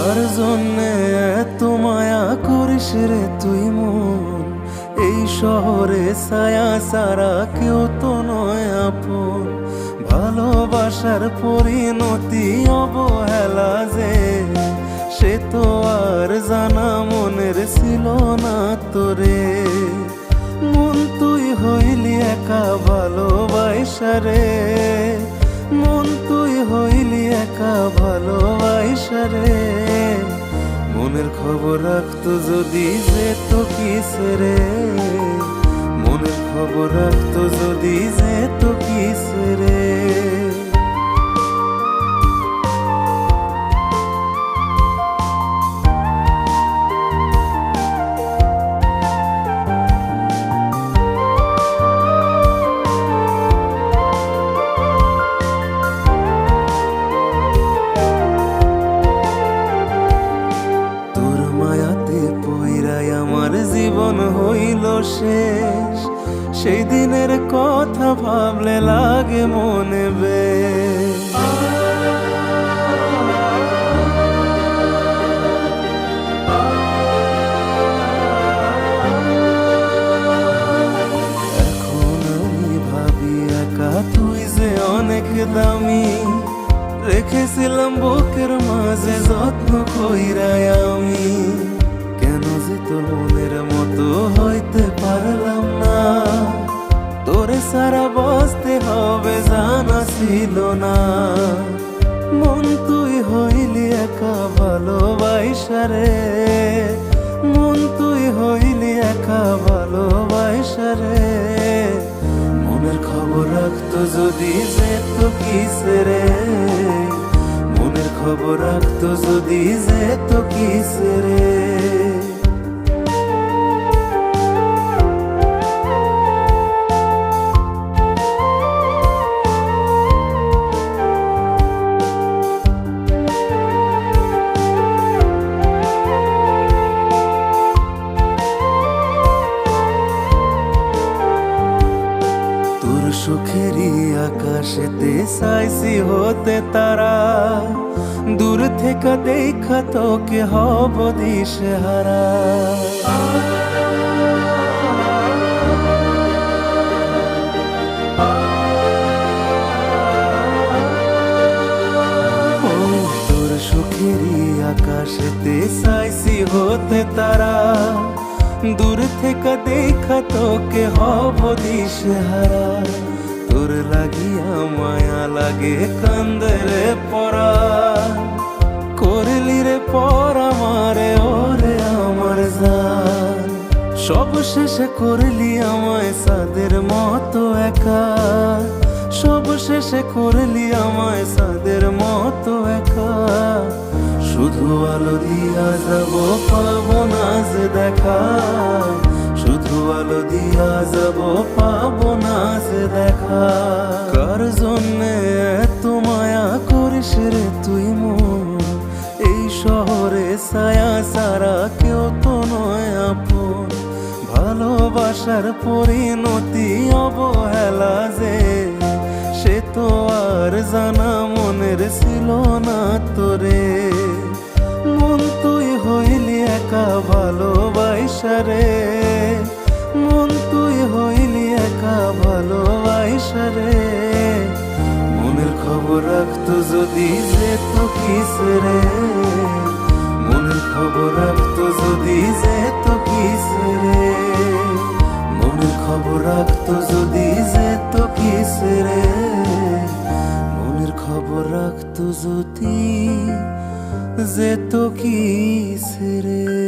কার জন্যে এত মায়া করিস রে তুই মন? এই শহরে ছায়া সারা কেউ তো নয় আপন। ভালোবাসার পরিণতি অবহেলা যে, সে তো আর জানা মনের ছিল না তোরে। মন তুই হইলি একা ভালোবাসা রে, মন তুই হইলি একা ভালোবাসা রে। মনের খবর রাখতো যদি যেত কিসে রে, মনের খবর রাখতো যদি যেত কিসে রে। আমার জীবন হইল শেষ, সেই দিনের কথা ভাবলে লাগে মনে বেশ। এখন আমি ভাবি একা তুই যে অনেক দামি, রেখেছিলাম বুকের মাঝে যত্ন কইরাই আমি। কেন যে তোর মনের মতো হইতে পারলাম না, তোরে সারা বাঁচতে হবে জানা ছিল না। মন তুই হইলি একা ভালোবাসা রে, মন তুই হইলি একা ভালোবাসা রে। মনের খবর রাখতো যদি যেত কিসে রে, মনের খবর রাখতো যদি যেত কিসে রে। সুখেরই আকাশেতে চাইছি হতে তারা, দূর থেকে দেখা তোকে হব দিশেহারা। তোর সুখেরই আকাশেতে চাইছি হতে তারা, দূর থেকে দেখা তোকে হব দিশেহারা। তোর লাগিয়া মায়া লাগে কান্দে রে পরা, করলি রে পরা মারে ওরে আমার জান। সব শেষে করলি আমায় সাদের মতো একা, সব শেষে করলি আমায় সাদের মতো একা। শুধু আলো দিয়া যাব পাবো না যে দেখা, শুধু আলো দিয়া যাব পাবো না যে দেখা। কার জন্যে এত মায়া করিস রে তুই মন? এই শহরে ছায়া সারা কেউ তো নয় আপন। ভালোবাসার পরিণতি অবহেলা যে, সে তো আর জানা মনের ছিল না তোরে। মন তুই হইলি একা ভালোবাসা রে, মন তুই হইলি একা ভালোবাসা রে। মনের খবর রাখতো যদি যেত কিসে রে, মনের খবর রাখতো যদি যেত কিসে রে। মনের খবর রাখতো যদি যেত কিসে রে, মনের খবর রাখতো যদি যেত কিসে রে।